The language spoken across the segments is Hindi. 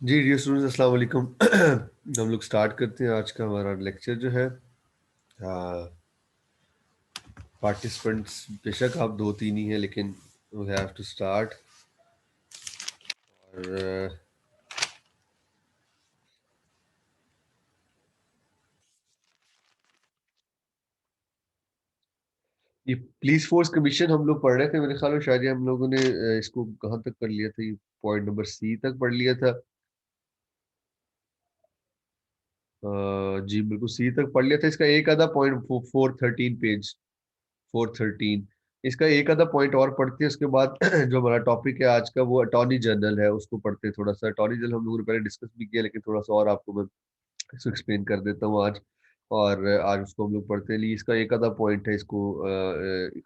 जी डियर स्टूडेंट्स अस्सलाम वालेकुम। हम लोग स्टार्ट करते हैं आज का हमारा लेक्चर जो है। पार्टिसिपेंट्स बेशक आप दो तीन ही हैं लेकिन वी हैव टू स्टार्ट। और ये पुलिस फोर्स कमीशन हम लोग पढ़ रहे थे, मेरे ख्याल में शायद ये हम लोगों ने इसको कहाँ तक कर लिया था, ये पॉइंट नंबर सी तक पढ़ लिया था। जी बिल्कुल सी तक पढ़ लिया था। इसका एक आधा पॉइंट 413 पेज 413, इसका एक आधा पॉइंट और पढ़ते हैं उसके बाद जो हमारा टॉपिक है आज का वो अटॉर्नी जनरल है, उसको पढ़ते हैं थोड़ा सा। अटॉर्नी जनरल हम लोगों ने पहले डिस्कस भी किया लेकिन थोड़ा सा और आपको मैं इसको एक्सप्लेन कर देता हूँ आज। और आज उसको हम लोग पढ़ते हैं, इसका एक आधा पॉइंट है, इसको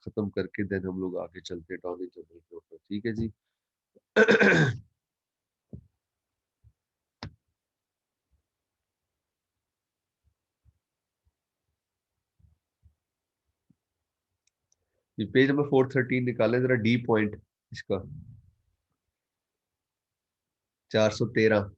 खत्म करके देन हम लोग आगे चलते हैं अटॉर्नी जनरल के ऊपर। ठीक है जी। ये पेज नंबर 413 निकाले जरा, डी पॉइंट इसका 413।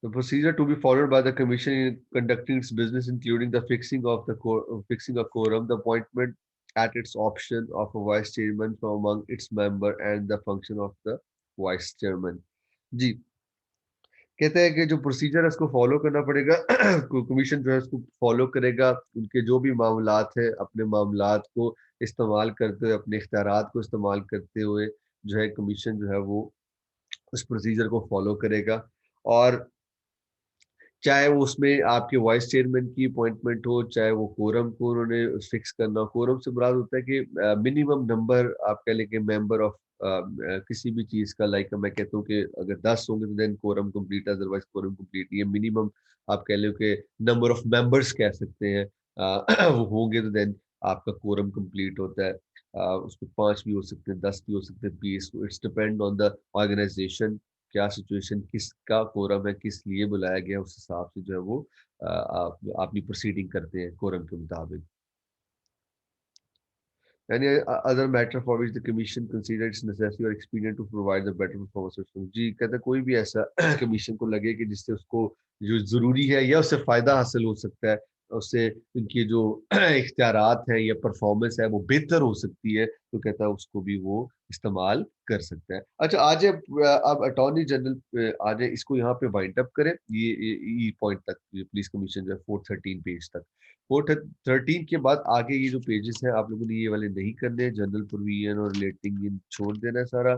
The procedure to be followed by the Commission in conducting its business, including the fixing a quorum, the appointment at its option of a vice chairman from among its member, and the function of the vice chairman. जी, कहते हैं कि जो प्रोसीजर है उसको फॉलो करना पड़ेगा। कमीशन जो है उसको फॉलो करेगा, उनके जो भी मामलात है अपने मामलात को इस्तेमाल करते हुए, अपने इख्तियारात को इस्तेमाल करते हुए जो है कमीशन जो है वो उस प्रोसीजर को फॉलो करेगा। और चाहे वो उसमें आपके वाइस चेयरमैन की अपॉइंटमेंट हो, चाहे वो कोरम को उन्होंने फिक्स करना हो। कोरम से मुराद होता है कि मिनिमम नंबर आप कह लें कि मेंबर ऑफ किसी भी चीज़ का। लाइक मैं कहता हूँ कि अगर 10 होंगे तो then quorum complete, otherwise quorum complete नहीं है। मिनिमम आप कह लो कि नंबर ऑफ मेंबर्स कह सकते हैं, वो होंगे तो देन आपका कोरम कंप्लीट होता है। उसमें 5 भी हो सकते हैं, 10 भी हो सकते हैं, 20। It's depend on the organisation, क्या सिचुएशन, किसका कोरम है, किस लिए बुलाया गया, उस हिसाब से जो है वो आप अपनी प्रोसीडिंग करते हैं कोरम के मुताबिक। Any other matter for which the commission considered it's necessary or expedient to provide the better performance system। जी कहते हैं कोई भी ऐसा कमीशन को लगे कि जिससे उसको जो जरूरी है या उससे फायदा हासिल हो सकता है, उससे उनकी जो इख्तियारात हैं या परफॉर्मेंस है वो बेहतर हो सकती है, तो कहता है उसको भी वो इस्तेमाल कर सकता है। अच्छा आज अब अटॉर्नी जनरल आ जाए, इसको यहाँ पे वाइंड अप करें। ये पॉइंट तक ये पुलिस कमीशन जो है 413 पेज तक। 413 के बाद आगे ये जो पेजेस हैं आप लोगों ने ये वाले नहीं करने हैं, जनरल प्रोविजन और रिलेटिंग इन छोड़ देना है सारा।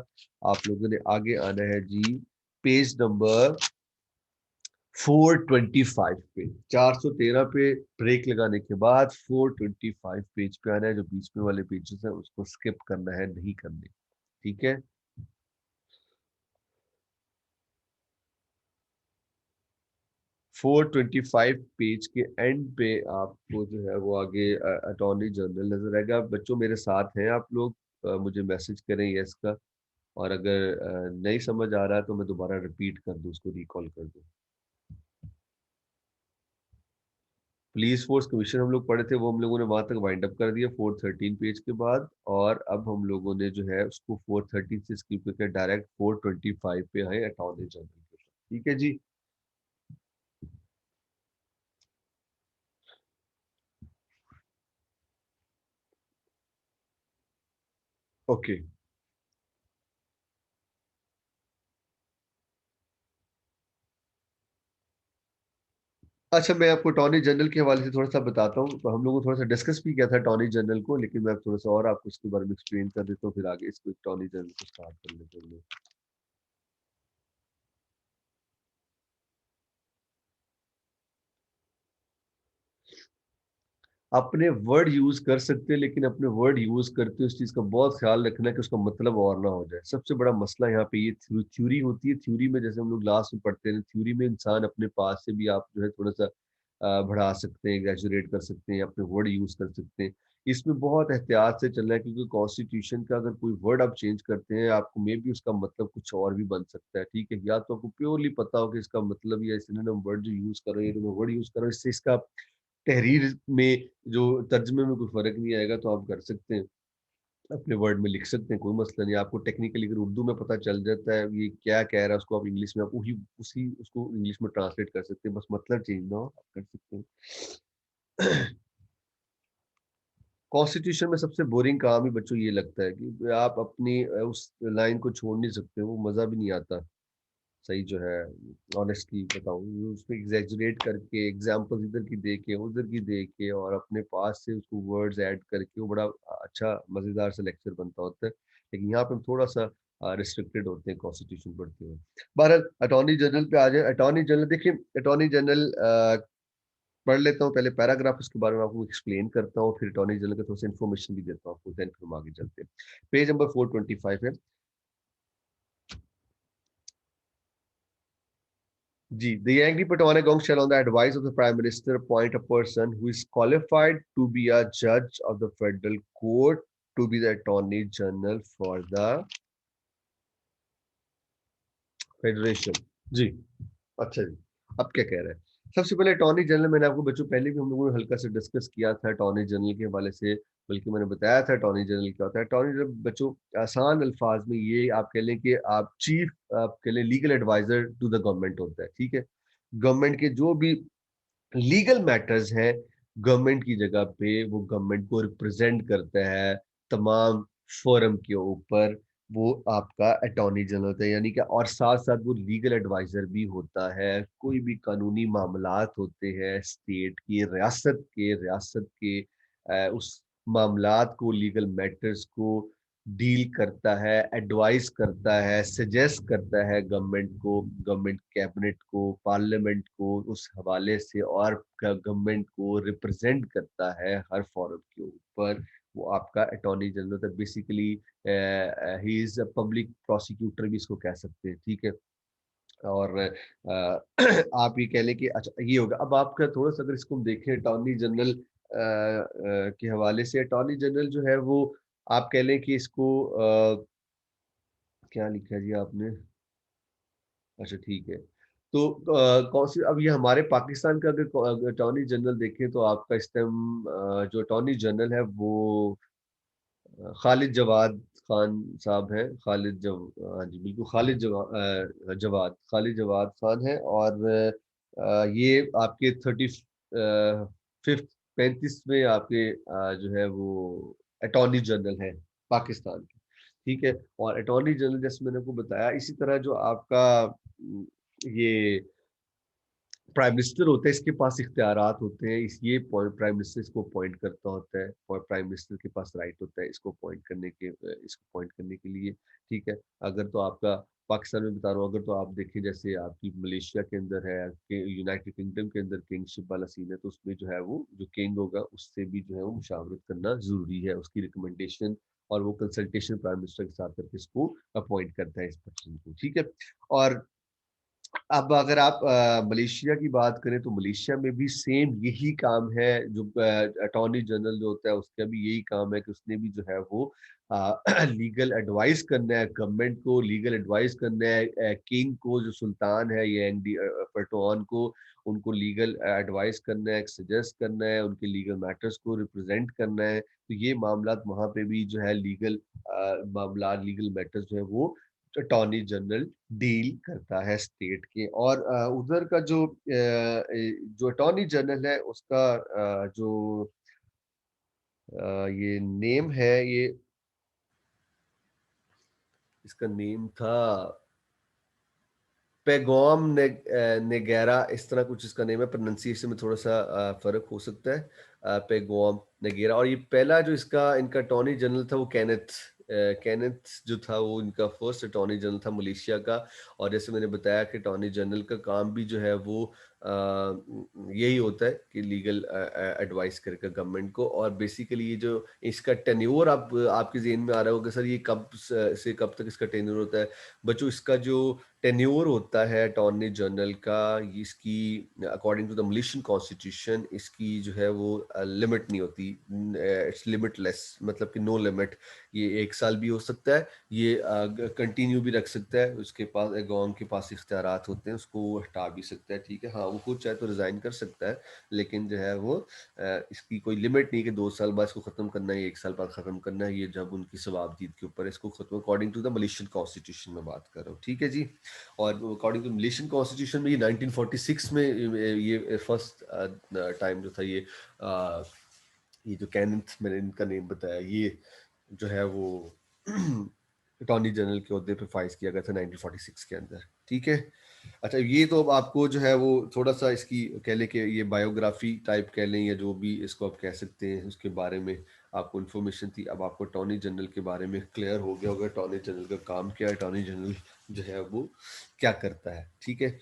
आप लोगों ने आगे आना है जी पेज नंबर 425 पे। 413 पे ब्रेक लगाने के बाद 425 पेज पे आना है। जो बीच में वाले पेजेस हैं उसको स्किप करना है, नहीं करने। ठीक है। 425 पेज के एंड पे आपको जो है वो आगे अटॉर्नी जनरल नजर आएगा। बच्चों मेरे साथ हैं आप लोग, मुझे मैसेज करें यस का। और अगर नहीं समझ आ रहा है तो मैं दोबारा रिपीट कर दूं, उसको रिकॉल कर दूं। पुलिस फोर्स कमीशन हम लोग पढ़े थे, वो हम लोगों ने वहां तक वाइंड अप कर दिया 413 पेज के बाद। और अब हम लोगों ने जो है उसको 413 से स्किप करके डायरेक्ट 425 पे आए अटॉर्नी जनरल के ऊपर। ठीक है जी। ओके। अच्छा मैं आपको अटॉर्नी जनरल के हवाले से थोड़ा सा बताता हूँ। तो हम लोगों ने थोड़ा सा डिस्कस भी किया था अटॉर्नी जनरल को, लेकिन मैं थोड़ा सा और आपको इसके बारे में एक्सप्लेन कर देता हूँ, फिर आगे इसको अटॉर्नी जनरल को स्टार्ट कर लेते हैं। अपने वर्ड यूज कर सकते हैं लेकिन अपने वर्ड यूज करते हुए उस चीज का बहुत ख्याल रखना है कि उसका मतलब और ना हो जाए। सबसे बड़ा मसला यहाँ पे ये थ्योरी होती है। थ्योरी में जैसे हम लोग लास्ट में पढ़ते हैं, थ्योरी में इंसान अपने पास से भी आप जो है थोड़ा सा बढ़ा सकते हैं, एग्जैजरेट कर सकते हैं, अपने वर्ड यूज कर सकते हैं। इसमें बहुत एहतियात से चलना है, क्योंकि कॉन्स्टिट्यूशन का अगर कोई वर्ड आप चेंज करते हैं, आपको मे भी उसका मतलब कुछ और भी बन सकता है, ठीक है। या तो आपको प्योरली पता हो कि इसका मतलब, या सिनोनिम वर्ड जो यूज कर रहे हैं, जो वर्ड यूज कर रहे हैं, इससे इसका तहरीर में जो तर्जमे में कोई फर्क नहीं आएगा, तो आप कर सकते हैं, अपने वर्ड में लिख सकते हैं, कोई मसला नहीं। आपको टेक्निकली अगर उर्दू में पता चल जाता है ये क्या कह रहा है, उसको आप इंग्लिश में आप वही उसी उसको इंग्लिश में ट्रांसलेट कर सकते हैं, बस मतलब चेंज ना हो, आप कर सकते हैं। कॉन्स्टिट्यूशन में सबसे बोरिंग काम ही बच्चों ये लगता है कि आप अपनी उस लाइन को छोड़ नहीं सकते, वो मज़ा भी नहीं आता। सही जो है, ऑनेस्टली बताऊँ, उसमें एग्जैजरेट करके एग्जांपल्स इधर की दे के उधर की दे के और अपने पास से उसको वर्ड्स ऐड करके वो बड़ा अच्छा मज़ेदार सा लेक्चर बनता होता है। लेकिन यहाँ पे हम थोड़ा सा रिस्ट्रिक्टेड होते हैं कॉन्स्टिट्यूशन पढ़ते हुए। बहरहाल अटॉर्नी जनरल पे आ जाए। अटॉर्नी जनरल देखिए, अटॉर्नी जनरल पढ़ लेता हूँ पहले पैराग्राफ, उसके बारे में आपको एक्सप्लेन करता हूँ, फिर अटॉर्नी जनरल का थोड़ा सा इन्फॉर्मेशन भी देता हूँ आपको, देन फिर हम आगे चलते हैं। पेज नंबर 425 है। G. The Angry Patwanagong shall, on the advice of the Prime Minister, appoint a person who is qualified to be a judge of the federal court to be the Attorney General for the Federation. जी, अच्छा जी। अब क्या कह रहे हैं? सबसे पहले अटॉर्नी जनरल, मैंने आपको बच्चों पहले भी हम लोगों ने हल्का से डिस्कस किया था अटॉर्नी जनरल के हवाले से, बल्कि मैंने बताया था अटॉर्नी जनरल क्या होता है। अटॉर्नी जनरल बच्चों आसान अल्फाज में ये आप कह लें कि आप चीफ, आप कह लें legal advisor to the government होता है, ठीक है। गवर्नमेंट के जो भी लीगल मैटर्स हैं, गवर्नमेंट की जगह पे वो गवर्नमेंट को रिप्रेजेंट करता है तमाम फोरम के ऊपर, वो आपका अटॉर्नी जनरल होता है, यानी कि और साथ साथ वो लीगल एडवाइजर भी होता है। कोई भी कानूनी मामलात होते हैं स्टेट की, रियासत के उस मामलात को, लीगल मैटर्स को डील करता है, एडवाइस करता है, सजेस्ट करता है गवर्नमेंट को, गवर्नमेंट कैबिनेट को, पार्लियामेंट को, उस हवाले से, और गवर्नमेंट को रिप्रेजेंट करता है हर फोरम के ऊपर। वो आपका अटॉर्नी जनरल होता है। Basically he is a public prosecutor भी इसको कह सकते हैं, ठीक है। और आप ये कह लें कि अच्छा ये होगा। अब आपका थोड़ा सा अगर इसको हम देखें अटॉर्नी जनरल के हवाले से, अटॉर्नी जनरल जो है वो आप कह लें कि इसको क्या लिखा है जी आपने? अच्छा ठीक है। तो कौन सी, अब ये हमारे पाकिस्तान का अगर अटॉर्नी जनरल देखें तो आपका इस टाइम जो अटॉर्नी जनरल है वो खालिद जवाद खान साहब हैं। हाँ जी बिल्कुल, खालिद जवाद खान है। और ये आपके 35th 35वें आपके जो है वो अटॉर्नी जनरल है पाकिस्तान के, ठीक है। और अटॉर्नी जनरल जैसे मैंने आपको बताया, इसी तरह जो आपका ये प्राइम मिनिस्टर होता है, इसके पास इख्तियारात होते हैं। इस ये प्राइम मिनिस्टर इसको अपॉइंट करता होता है, और प्राइम मिनिस्टर के पास राइट होता है इसको अपॉइंट करने के, इसको अपॉइंट करने के लिए, ठीक है। अगर तो आपका पाकिस्तान में बता रहा हूँ, अगर तो आप देखें जैसे आपकी मलेशिया के अंदर है, यूनाइटेड किंगडम के अंदर किंगशिप वाला सीन है, तो उसमें जो है वो जो किंग होगा उससे भी जो है वो मुशावरत करना जरूरी है, उसकी रिकमेंडेशन और वो कंसल्टेशन प्राइम मिनिस्टर के साथ करके इसको अपॉइंट करता है इस पर्सन को, ठीक है। और अब अगर आप मलेशिया की बात करें तो मलेशिया में भी सेम यही काम है, जो अटॉर्नी जनरल जो होता है उसका भी यही काम है कि उसने भी जो है वो लीगल एडवाइस करना है गवर्नमेंट को, लीगल एडवाइस करना है किंग को, जो सुल्तान है ये एंडी फरटोन को, उनको लीगल एडवाइस करना है, सजेस्ट करना है, उनके लीगल मैटर्स को रिप्रेजेंट करना है। तो ये मामलात वहाँ पे भी जो है लीगल मामला, लीगल मैटर्स जो है वो अटॉर्नी जनरल डील करता है स्टेट के। और उधर का जो अटॉर्नी जनरल है उसका जो ये नेम है, ये इसका नेम था पेगोम नेगेरा, इस तरह कुछ इसका नेम है। प्रोनाउंसिएशन में थोड़ा सा फर्क हो सकता है। पेगोम नेगेरा। और ये पहला जो इसका इनका अटॉर्नी जनरल था वो केनेथ जो था, वो इनका फर्स्ट अटॉर्नी जनरल था मलेशिया का। और जैसे मैंने बताया कि अटॉर्नी जनरल का काम भी जो है वो यही होता है कि लीगल एडवाइस करके गवर्नमेंट को। और बेसिकली ये जो इसका टेन्योर आपके जेहन में आ रहा होगा सर, ये कब से कब तक इसका टेन्योर होता है? बच्चों इसका जो टेन्योर होता है अटॉर्नी जनरल का, इसकी according to the Malaysian constitution इसकी जो है वो लिमिट नहीं होती, इट्स लिमिटलेस, मतलब कि नो लिमिट। ये 1 साल भी हो सकता है, ये कंटिन्यू भी रख सकता है, उसके पास अगॉन के पास इख्तियारात होते हैं, उसको वो हटा भी सकता है, ठीक है। हाँ, वो खुद चाहे तो रिजाइन कर सकता है, लेकिन जो है वो इसकी कोई लिमिट नहीं कि 2 साल बाद इसको खत्म करना है, 1 साल बाद खत्म करना है, ये जब उनकी सवाबदीद के ऊपर है, इसको खत्म according to the Malaysian constitution में बात कर रहा हूँ, ठीक है जी। और अकॉर्डिंग टू मलेशियन कॉन्स्टिट्यूशन में ये 1946 में ये फर्स्ट टाइम जो था, ये जो कैनेथ मैंने इनका नेम बताया, ये जो है वो अटॉर्नी जनरल के अहदे पे फाइज किया गया था 1946 के अंदर, ठीक है। अच्छा, ये तो अब आपको जो है वो थोड़ा सा इसकी कह लें कि ये बायोग्राफी टाइप कह लें, या जो भी इसको आप कह सकते हैं, उसके बारे में आपको इन्फॉर्मेशन थी। अब आपको अटॉर्नी जनरल के बारे में क्लियर हो गया होगा, अटॉर्नी जनरल का काम क्या है, अटॉर्नी जनरल जो है वो क्या करता है, ठीक है।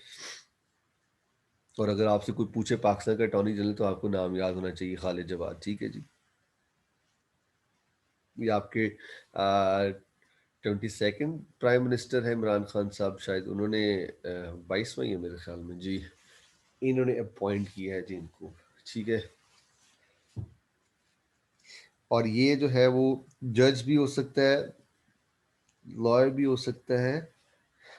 और अगर आपसे कोई पूछे पाकिस्तान का अटॉर्नी जनरल, तो आपको नाम याद होना चाहिए, खालिद जवाद, ठीक है जी। ये आपके 22nd प्राइम मिनिस्टर है इमरान खान साहब, शायद उन्होंने 22वां ही है मेरे ख्याल में जी, इन्होंने अपॉइंट किया है जी इनको, ठीक है। और ये जो है वो जज भी हो सकता है, लॉयर भी हो सकता है।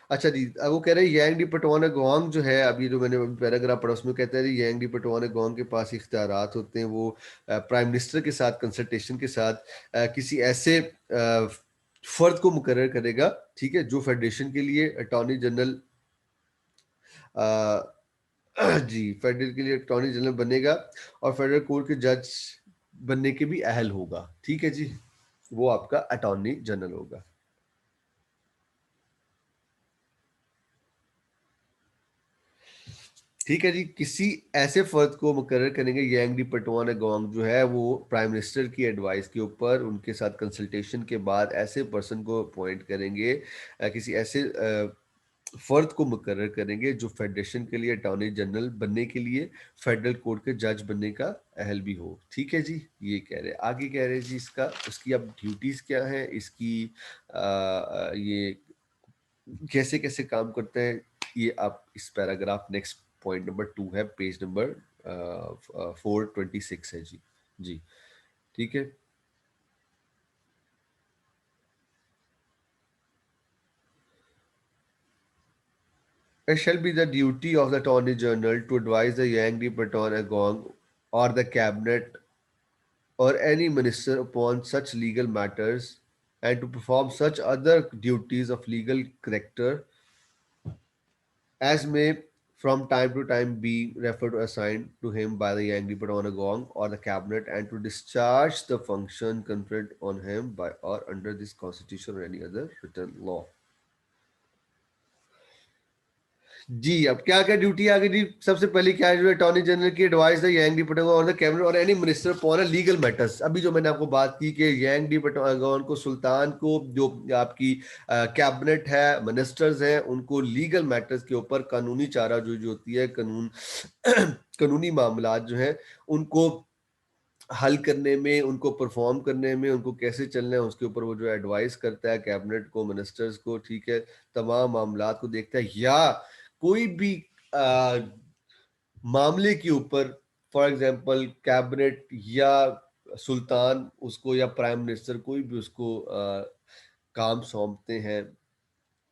अच्छा जी, अब वो कह रहे हैं यांग डी पटवाना गोंग जो है, अभी जो मैंने पैराग्राफ पढ़ा उसमें कहता है यांग डी पटवाना गोंग के पास इख्तियारात होते हैं, वो प्राइम मिनिस्टर के साथ कंसल्टेशन के साथ किसी ऐसे फर्द को मुकर्रर करेगा, ठीक है, जो फेडरेशन के लिए अटॉर्नी जनरल जी फेडरल के लिए अटॉर्नी जनरल बनेगा, और फेडरल कोर्ट के जज बनने के भी अहल होगा, ठीक है जी। वो आपका अटॉर्नी जनरल होगा। ठीक है जी, किसी ऐसे फर्द को मुकर्रर करेंगे, यांग डी पटवान गोंग जो है वो प्राइम मिनिस्टर की एडवाइस के ऊपर उनके साथ कंसल्टेशन के बाद ऐसे पर्सन को अपॉइंट करेंगे, किसी ऐसे फर्द को मुकर्रर करेंगे जो फेडरेशन के लिए अटॉर्नी जनरल बनने के लिए फेडरल कोर्ट के जज बनने का अहल भी हो, ठीक है जी। ये कह रहे आगे कह रहे जी, इसका उसकी अब ड्यूटीज क्या है, इसकी ये कैसे कैसे काम करते हैं, ये आप इस पैराग्राफ नेक्स्ट पॉइंट नंबर 2 है, पेज नंबर 426 है जी। जी, ठीक है। It shall be the duty of the Attorney General to advise the Yang Di Patton Agong or the cabinet or any minister upon such legal matters, and to perform such other duties of legal character as may from time to time be referred or assigned to him by the Yang Di Patton Agong or the cabinet, and to discharge the function conferred on him by or under this constitution or any other written law. जी, अब क्या क्या ड्यूटी आ गई जी, सबसे पहले क्या है, जो अटॉर्नी जनरल की एडवाइस है यांग डी पटागोन और द कैबिनेट और any minister for legal matters. अभी जो मैंने आपको बात की कि यांग डी पटागोन को, सुल्तान को, जो आपकी कैबिनेट है, मिनिस्टर्स हैं, उनको लीगल मैटर्स के ऊपर कानूनी चारा जो होती है, कानून कानूनी मामलात जो हैं उनको हल करने में, उनको परफॉर्म करने में, उनको कैसे चलना है उसके ऊपर वो जो एडवाइस करता है कैबिनेट को, मिनिस्टर्स को, ठीक है, तमाम मामलात को देखता है, या कोई भी आ, मामले के ऊपर, फॉर एग्जांपल कैबिनेट या सुल्तान उसको या प्राइम मिनिस्टर कोई भी उसको काम सौंपते हैं,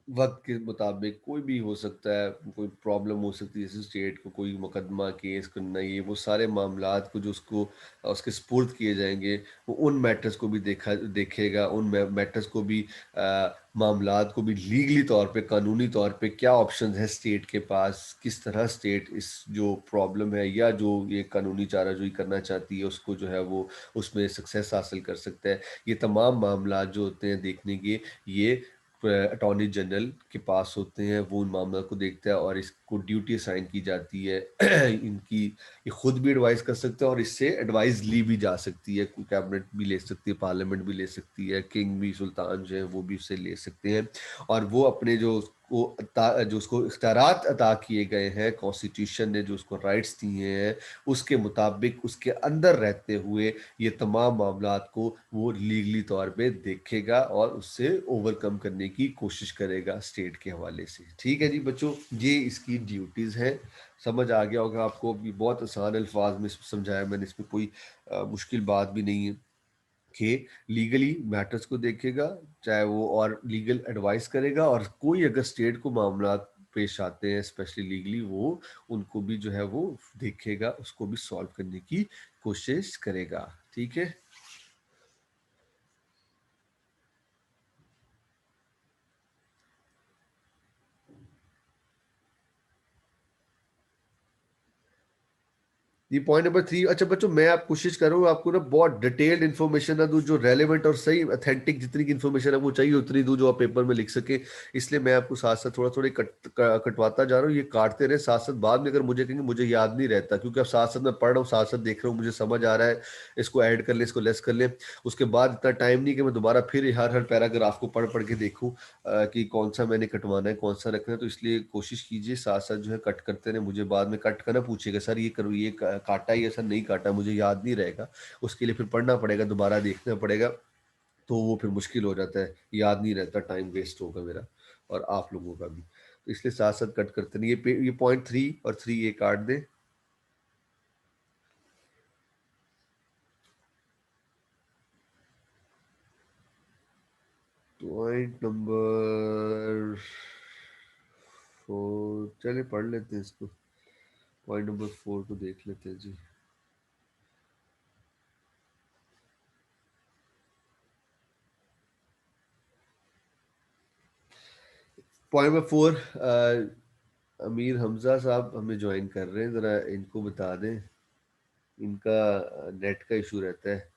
वक्त के मुताबिक कोई भी हो सकता है, कोई प्रॉब्लम हो सकती है, जैसे स्टेट को कोई मुकदमा केस करना, ये वो सारे मामलात को जो उसको उसके स्पुर्द किए जाएंगे, वो उन मैटर्स को भी देखेगा, उन मैटर्स को भी मामलात को भी लीगली तौर पे, कानूनी तौर पे क्या ऑप्शन है स्टेट के पास, किस तरह स्टेट इस जो प्रॉब्लम है या जो ये कानूनी चाराजोई करना चाहती है उसको जो है वो उसमें सक्सेस हासिल कर सकता है। ये तमाम मामलात जो होते हैं देखने के, ये अटॉर्नी जनरल के पास होते हैं, वो उन मामला को देखता है और इसको ड्यूटी असाइन की जाती है इनकी, ये खुद भी एडवाइस कर सकते हैं और इससे एडवाइस ली भी जा सकती है, कैबिनेट भी ले सकती है, पार्लियामेंट भी ले सकती है, किंग भी, सुल्तान जो है वो भी उससे ले सकते हैं, और वो अपने जो को जो उसको इख्तियारात अता किए गए हैं, कॉन्स्टिट्यूशन ने जो उसको राइट्स दिए हैं, उसके मुताबिक उसके अंदर रहते हुए ये तमाम मामलात को वो लीगली तौर पे देखेगा और उससे ओवरकम करने की कोशिश करेगा स्टेट के हवाले से। ठीक है जी बच्चों, ये इसकी ड्यूटीज़ हैं। समझ आ गया होगा आपको, भी बहुत आसान अल्फाज में समझाया मैंने, इसमें कोई मुश्किल बात भी नहीं है। कि लीगली मैटर्स को देखेगा, चाहे वो और लीगल एडवाइस करेगा, और कोई अगर स्टेट को मामला पेश आते हैं स्पेशली लीगली, वो उनको भी जो है वो देखेगा, उसको भी सॉल्व करने की कोशिश करेगा। ठीक है। ये पॉइंट नंबर 3। अच्छा बच्चों, मैं आप कोशिश कर रहा हूँ आपको ना बहुत डिटेल्ड इन्फॉर्मेशन ना दूं, जो रेलेवेंट और सही अथेंटिक जितनी की इन्फॉर्मेशन है वो चाहिए उतनी दूं जो आप पेपर में लिख सके। इसलिए मैं आपको साथ साथ थोड़ा थोड़ा कटवाता जा रहा हूँ। ये काटते रहे साथ साथ, बाद में अगर मुझे कहेंगे मुझे याद नहीं रहता, क्योंकि अब साथ साथ मैं पढ़ रहा हूँ, साथ साथ देख रहा हूँ, मुझे समझ आ रहा है, इसको ऐड कर ले, इसको लेस कर ले। उसके बाद इतना टाइम नहीं कि मैं दोबारा फिर हर हर पैराग्राफ को पढ़ पढ़ के देखूँ कि कौन सा मैंने कटवाना है, कौन सा रखना है। तो इसलिए कोशिश कीजिए साथ साथ जो है कट करते रहे, मुझे बाद में कट करना पूछिएगा, सर ये करो, ये काटा या सर नहीं काटा, मुझे याद नहीं रहेगा। उसके लिए फिर पढ़ना पड़ेगा, दोबारा देखना पड़ेगा, तो वो फिर मुश्किल हो जाता है, याद नहीं रहता, टाइम वेस्ट होगा मेरा और आप लोगों का भी। तो इसलिए साथ साथ कट करते नहीं। ये पॉइंट 3 और 3 ये काट दें। पॉइंट नंबर 4 चलिए पढ़ लेते हैं इसको। पॉइंट नंबर 4 को देख लेते हैं जी। पॉइंट नंबर 4, अमीर हमजा साहब हमें ज्वाइन कर रहे हैं, ज़रा इनको बता दें। इनका नेट का इशू रहता है,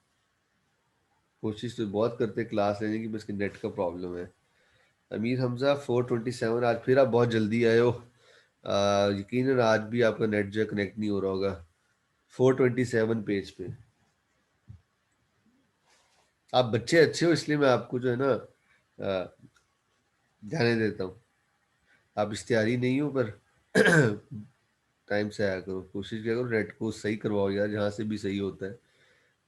कोशिश तो बहुत करते हैं क्लास लेने की, बस कि नेट का प्रॉब्लम है। अमीर हमजा 427, आज फिर आप बहुत जल्दी आए हो। यकीनन आज भी आपका नेट जो कनेक्ट नहीं हो रहा होगा। 427 पेज पे आप बच्चे अच्छे हो, इसलिए मैं आपको जो है ना ध्यान देता हूँ। आप इश्तिहारी नहीं हो, पर टाइम से आया करो, कोशिश किया करो, नेट को सही करवाओ यार, जहाँ से भी सही होता है।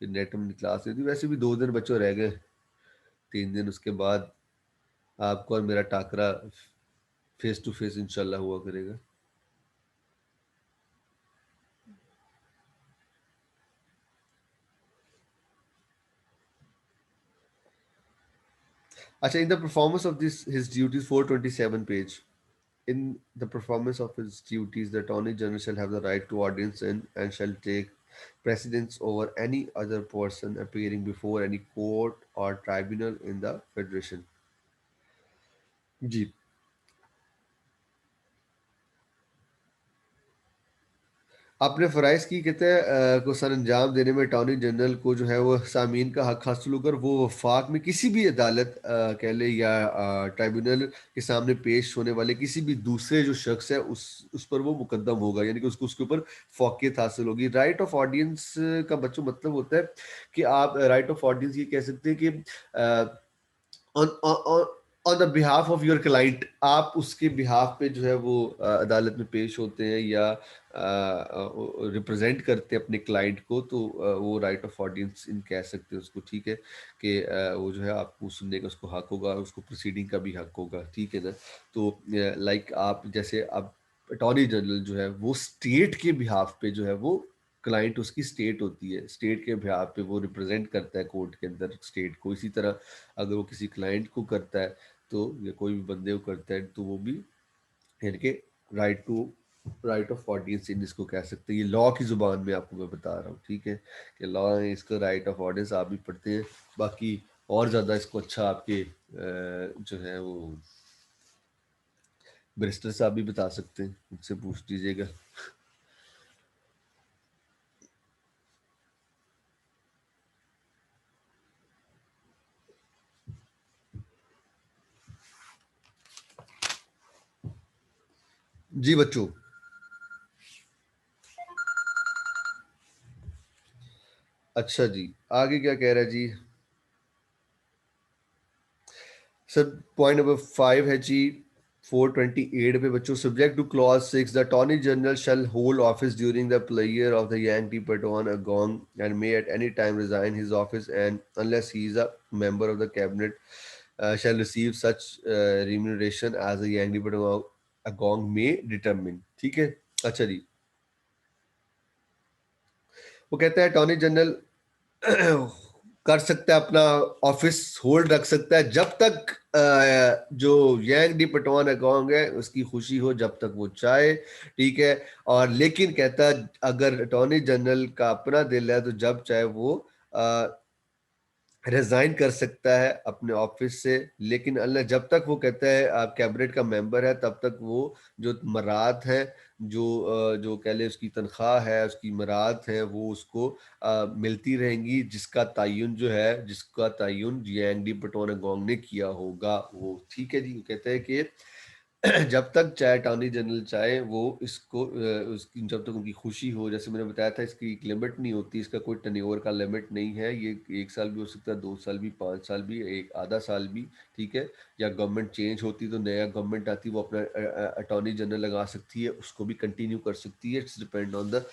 फिर नेट में क्लास होती, वैसे भी 2 दिन बच्चों रह गए, 3 दिन, उसके बाद आपको और मेरा टाकरा फेस टू फेस इंशाल्लाह हुआ करेगा। अच्छा, in the performance of this his duties, 427 page. In the performance of his duties, the Attorney General shall have the right to audience in and shall take precedence over any other person appearing before any court or tribunal in the Federation. जी। अपने फ़राइज़ की कहते हैं को सर अंजाम देने में अटॉर्नी जनरल को जो है वो सामीन का हक हासिल होकर वो वफाक में किसी भी अदालत कह ले या ट्राइब्यूनल के सामने पेश होने वाले किसी भी दूसरे जो शख्स है उस पर वो मुकदम होगा, यानी कि उसको उसके ऊपर फौकियत हासिल होगी। राइट ऑफ ऑडियंस का बच्चों मतलब होता है कि आप राइट ऑफ ऑडियंस ये कह सकते हैं कि on on the behalf of your client, आप उसके बिहाफ पे जो है वो अदालत में पेश होते हैं या रिप्रेजेंट करते हैं अपने क्लाइंट को, तो वो राइट ऑफ ऑडियंस इन कह सकते हैं उसको। ठीक है कि वो जो है आपको सुनने का उसको हक होगा, उसको प्रोसीडिंग का भी हक होगा। ठीक है ना। तो लाइक आप जैसे अब अटॉर्नी जनरल जो है वो स्टेट के बिहाफ पे जो है वो, क्लाइंट उसकी स्टेट होती है, स्टेट के बिहाफ पे वो रिप्रेजेंट करता है कोर्ट के अंदर स्टेट को। इसी तरह अगर वो किसी क्लाइंट को करता है, तो या कोई भी बंदे को करता है, तो वो भी यानी कि right to right of audience इन इसको कह सकते हैं। ये लॉ की जुबान में आपको मैं बता रहा हूँ। ठीक है कि लॉ है इसका, राइट ऑफ ऑडियंस आप भी पढ़ते हैं। बाकी और ज़्यादा इसको अच्छा आपके जो है वो बैरिस्टर साहब भी बता सकते हैं, मुझसे पूछ लीजिएगा। जी बच्चों। अच्छा जी, आगे क्या कह रहा है जी सर? पॉइंट नंबर 5 है जी, 428 पे बच्चों, subject to clause 6, the attorney general shall hold office during the pleasure of the Yang di Pertuan Agong and may at any time resign his office and unless he is a member of the cabinet shall receive such remuneration as the Yang Patong Agong may determine। ठीक है। अच्छा जी, वो कहता है अटॉर्नी जनरल कर सकता है अपना ऑफिस होल्ड रख सकता है जब तक जो यांग डी पटवान अकाउंट है उसकी खुशी हो, जब तक वो चाहे। ठीक है। और लेकिन कहता है अगर अटॉर्नी जनरल का अपना दिल है तो जब चाहे वो रिजाइन कर सकता है अपने ऑफिस से, लेकिन अल्लाह जब तक वो कहता है आप कैबिनेट का मेंबर है तब तक वो जो मराद है, जो कह ले उसकी तनख्वाह है, उसकी मराद है, वो उसको मिलती रहेंगी, जिसका तयन जीएनडी पटोनागोंग ने किया होगा वो। ठीक है जी। वो कहते हैं कि जब तक चाहे अटॉर्नी जनरल चाहे वो इसको उसकी जब तक उनकी खुशी हो, जैसे मैंने बताया था इसकी एक लिमिट नहीं होती, इसका कोई टर्नओवर का लिमिट नहीं है, ये 1 साल भी हो सकता है, 2 साल भी, 5 साल भी, एक आधा साल भी। ठीक है। या गवर्नमेंट चेंज होती तो नया गवर्नमेंट आती, वो अपना अटॉर्नी जनरल लगा सकती है, उसको भी कंटिन्यू कर सकती है, it's depend on the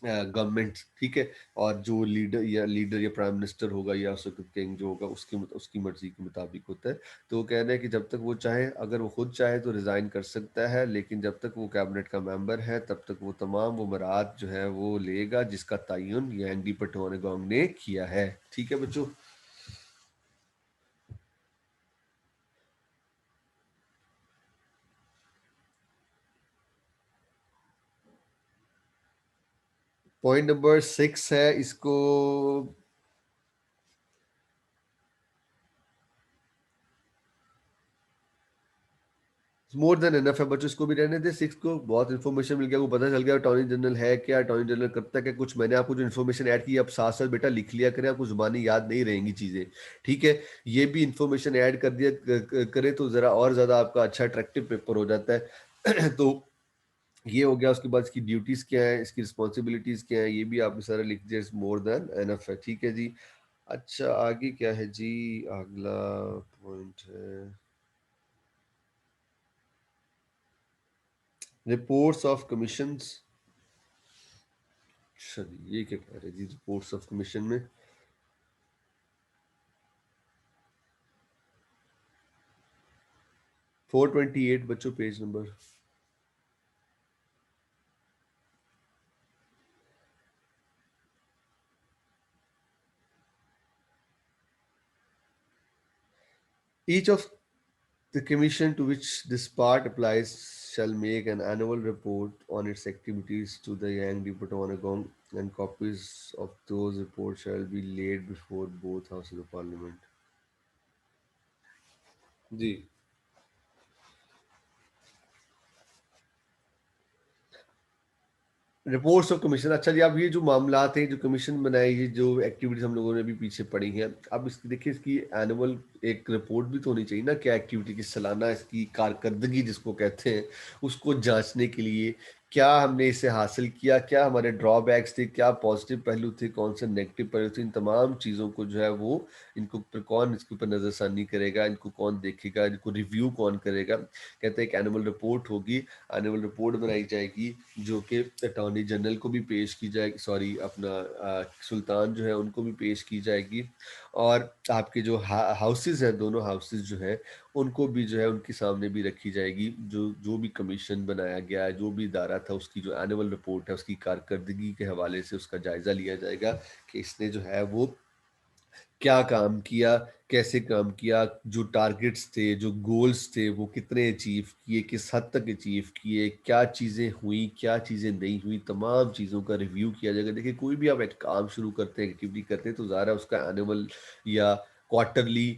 government. ठीक है। और जो लीडर या प्राइम मिनिस्टर होगा या किंग जो होगा उसकी मर्जी के मुताबिक होता है। तो वो कहना है कि जब तक वो चाहे, अगर वो खुद चाहे तो रिजाइन कर सकता है, लेकिन जब तक वो कैबिनेट का मेंबर है तब तक वो तमाम वो मराद जो है वो लेगा जिसका तयन यांग पटवानगोंग ने किया है। ठीक है बच्चों। पॉइंट नंबर 6 है इसको, मोर देन एनफ है बच्चों, इसको भी रहने दे। 6 को बहुत इन्फॉर्मेशन मिल गया, वो पता चल गया अटॉर्नी जनरल है क्या, अटॉर्नी जनरल करता है क्या कुछ। मैंने आपको जो इन्फॉर्मेशन ऐड की अब साथ साथ बेटा लिख लिया करें, आपको जुबानी याद नहीं रहेंगी चीजें। ठीक है। ये भी इन्फॉर्मेशन ऐड कर दिया करे तो जरा और ज्यादा आपका अच्छा अट्रैक्टिव पेपर हो जाता है। तो ये हो गया। उसके बाद इसकी ड्यूटीज क्या है, इसकी रिस्पॉन्सिबिलिटीज क्या है, ये भी आपने सारा लिख दिया, मोर देन एनफ है। ठीक है जी। अच्छा आगे क्या है जी, अगला पॉइंट है रिपोर्ट्स ऑफ कमीशंस। अच्छा जी, ये क्या कह रहे हैं जी रिपोर्ट्स ऑफ कमीशन में। 428 बच्चों, page number. Each of the commission to which this part applies shall make an annual report on its activities to the Yang Diputawanagon, and copies of those reports shall be laid before both houses of parliament। जी। Reports of commission. अच्छा जी, अब ये जो मामला थे, जो कमीशन बनाई, ये जो एक्टिविटीज हम लोगों ने भी पीछे पढ़ी हैं, अब इसकी देखिए इसकी एनुअल एक रिपोर्ट भी तो होनी चाहिए ना, क्या एक्टिविटी की सालाना इसकी कारकर्दगी जिसको कहते हैं, उसको जांचने के लिए क्या हमने इसे हासिल किया, क्या हमारे ड्रॉबैक्स थे, क्या पॉजिटिव पहलू थे, कौन से नेगेटिव पहलू थे, इन तमाम चीज़ों को जो है वो इनको ऊपर कौन इसके ऊपर नज़रसानी करेगा, इनको कौन देखेगा, इनको रिव्यू कौन करेगा। कहते हैं एक एनुअल रिपोर्ट होगी, एनुअल रिपोर्ट बनाई जाएगी जो कि अटॉर्नी जनरल को भी पेश की जाएगी, सॉरी अपना सुल्तान जो है उनको भी पेश की जाएगी, और आपके जो हाउसेज हैं, दोनों हाउसेज जो है उनको भी जो है उनके सामने भी रखी जाएगी। जो जो भी कमीशन बनाया गया है, जो भी इदारा था, उसकी जो एनुअल रिपोर्ट है उसकी कारकर्दगी के हवाले से उसका जायजा लिया जाएगा कि इसने जो है वो क्या काम किया, कैसे काम किया, जो टारगेट्स थे, जो गोल्स थे, वो कितने अचीव किए, किस हद तक अचीव किए, क्या चीज़ें हुई, क्या चीज़ें नहीं हुई, तमाम चीज़ों का रिव्यू किया जाएगा। देखिए कोई भी आप एक काम शुरू करते हैं, एक्टिविटी करते हैं, तो ज़ाहिर है उसका एनुअल या क्वार्टरली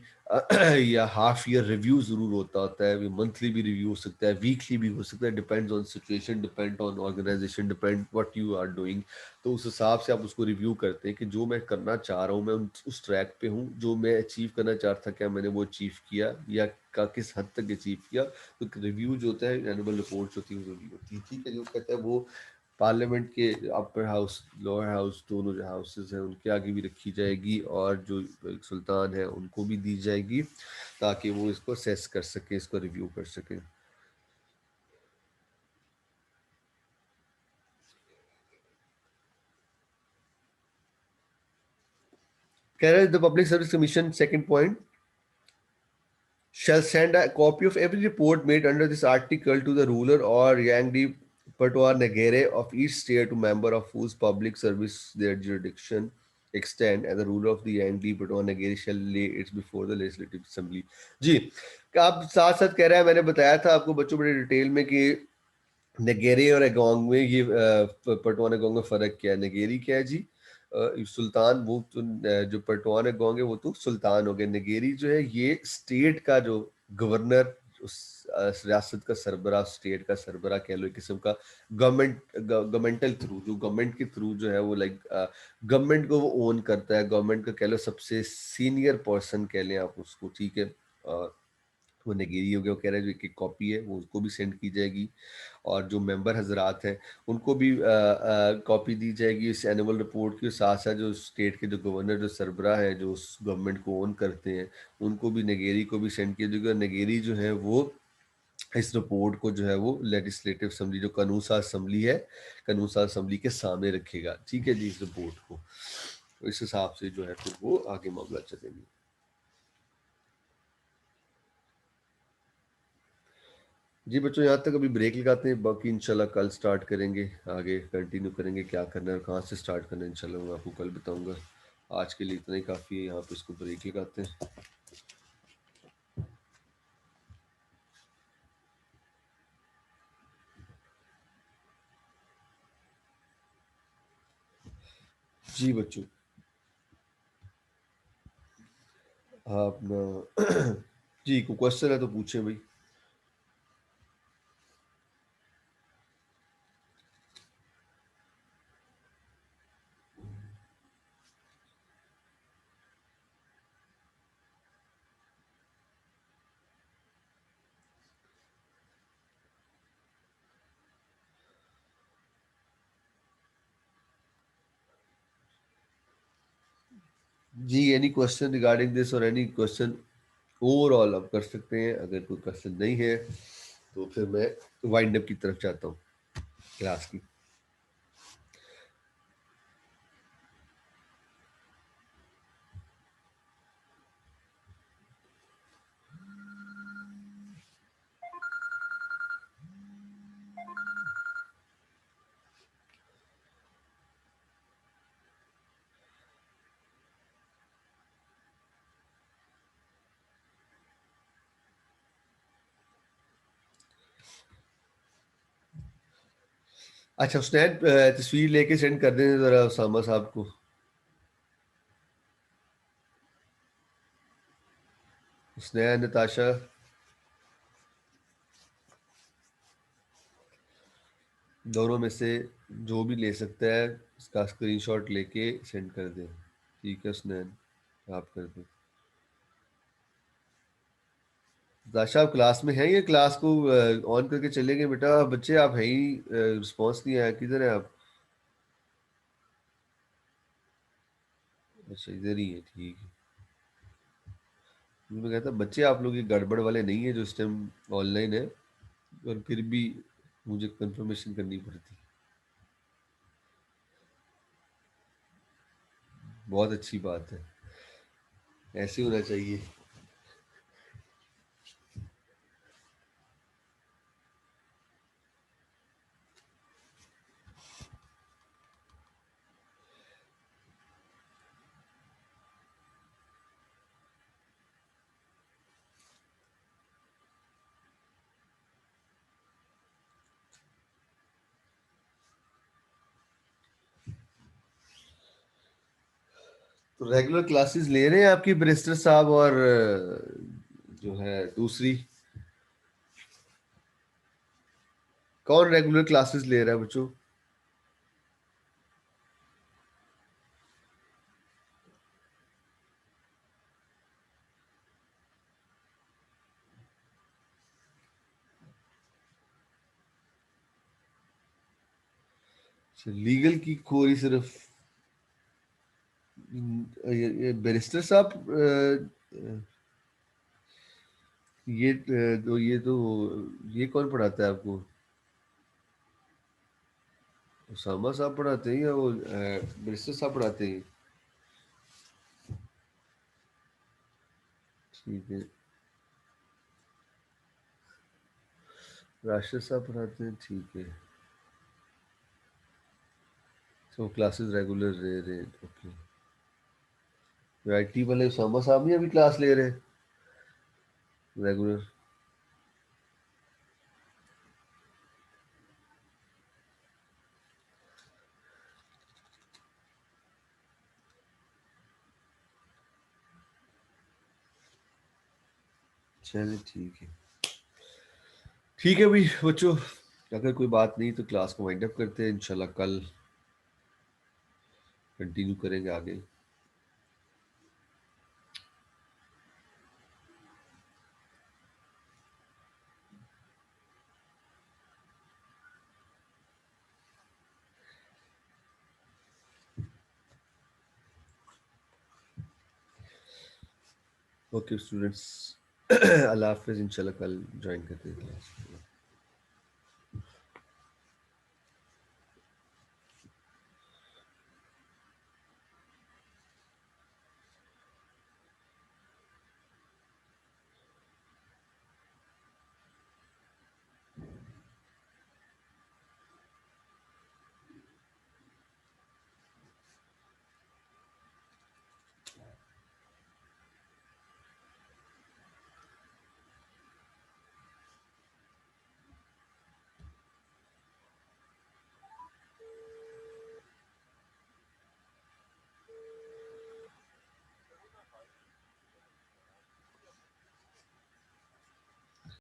या हाफ ईयर रिव्यू ज़रूर होता है। मंथली भी रिव्यू हो सकता है, वीकली भी हो सकता है, depends on situation, depend on organisation, depend what you are doing. तो उस हिसाब से आप उसको रिव्यू करते हैं कि जो मैं करना चाह रहा हूँ मैं उस ट्रैक पे हूँ, जो मैं अचीव करना चाह रहा था क्या मैंने वो अचीव किया, या का किस हद तक अचीव किया। तो रिव्यू जो होता है, एनुअल रिपोर्ट होती है, वो जरूरी होती है। ठीक है, जो कहता है वो पार्लियामेंट के अपर हाउस, लोअर हाउस, दोनों जो हाउसेज हैं उनके आगे भी रखी जाएगी, और जो सुल्तान है उनको भी दी जाएगी, ताकि वो इसको असेस कर सके, इसको रिव्यू कर सके। कह रहे the public service commission second point shall send a copy of every report made under this article to the ruler or Yangdi Patwa Nagere of each state to member of whose public service their jurisdiction extend, and the ruler of the Yangdi Patwa Nagere shall lay it before the legislative assembly। जी, आप साथ साथ कह रहे हैं, मैंने बताया था आपको बच्चों बड़े डिटेल में कि नगेरे और एगोंग में ये पटवान एगोंग में फर्क क्या है। नगेरी क्या है जी? सुल्तान, वो तो जो पटवान एगोंग है वो तो सुल्तान हो गए। नगेरी जो है ये स्टेट का जो गवर्नर, उस रियासत का सरबरा, स्टेट का सरबरा कह लो, एक किस्म का गवर्नमेंटल थ्रू, जो गवर्नमेंट के थ्रू जो है वो लाइक गवर्नमेंट को वो ओन करता है, गवर्नमेंट का कह लो सबसे सीनियर पर्सन कह लें आप उसको, ठीक है। वो नगेरी हो गया। वो कह रहा है जो एक एक कॉपी है वो उसको भी सेंड की जाएगी, और जो मेंबर हजरात हैं उनको भी कॉपी दी जाएगी इस एनुअल रिपोर्ट के साथ साथ। जो स्टेट के जो गवर्नर, जो सरबराह हैं, जो उस गवर्नमेंट को ओन करते हैं, उनको भी, नगेरी को भी सेंड किया जाएगा। नगेरी जो है वो इस रिपोर्ट को जो है वो लेजिस्लेटिव असेंबली, जो कानून साज असेंबली है, कानून साज असेंबली के सामने रखेगा, ठीक है जी, इस रिपोर्ट को। तो इस हिसाब से जो है फिर वो आगे मामला चलेंगे। जी बच्चों, यहाँ तक अभी ब्रेक लगाते हैं, बाकी इंशाल्लाह कल स्टार्ट करेंगे, आगे कंटिन्यू करेंगे, क्या करना है और कहाँ से स्टार्ट करना है इंशाल्लाह मैं आपको कल बताऊंगा। आज के लिए इतना ही काफ़ी है, यहाँ पे इसको ब्रेक लगाते हैं। जी बच्चों, आप ना जी, कोई क्वेश्चन है तो पूछें भाई। जी, एनी क्वेश्चन रिगार्डिंग दिस और एनी क्वेश्चन ओवरऑल आप कर सकते हैं। अगर कोई क्वेश्चन नहीं है तो फिर मैं वाइंड अप की तरफ जाता हूँ क्लास की। अच्छा, स्नैप तस्वीर लेके सेंड कर दें ज़रा उसामा साहब को। स्नेहा, नताशा, दोनों में से जो भी ले सकता है इसका स्क्रीनशॉट लेके सेंड कर दें। ठीक है स्नैन, आप कर दें। दाशा, आप क्लास में हैं या क्लास को ऑन करके चले गए? बेटा बच्चे आप हैं ही, रिस्पॉन्स नहीं आया, किधर है आप? अच्छा, इधर ही है, ठीक है। मैं कहता बच्चे आप लोग ये गड़बड़ वाले नहीं है जो इस टाइम ऑनलाइन है, और फिर भी मुझे कंफर्मेशन करनी पड़ती। बहुत अच्छी बात है, ऐसे होना चाहिए। तो रेगुलर क्लासेस ले रहे हैं आपकी बैरिस्टर साहब, और जो है दूसरी, कौन रेगुलर क्लासेस ले रहा है बच्चों? लीगल की खोरी सिर्फ ये बैरिस्टर साहब ये कौन पढ़ाता है आपको? उसामा साहब पढ़ाते हैं या वो बैरिस्टर साहब पढ़ाते हैं? ठीक है। राशिद साहब पढ़ाते हैं, ठीक है। तो क्लासेस रेगुलर ले रहे हैं, ओके। आईटी वाले उसामा साहब ही अभी क्लास ले रहे हैं रेगुलर? चलिए ठीक है। ठीक है भाई बच्चों, अगर कोई बात नहीं तो क्लास को वाइंड अप करते हैं, इंशाल्लाह कल कंटिन्यू करेंगे आगे। ओके स्टूडेंट्स, अल्लाह हाफिज़, इंशाल्लाह कल ज्वाइन करते हैं क्लास।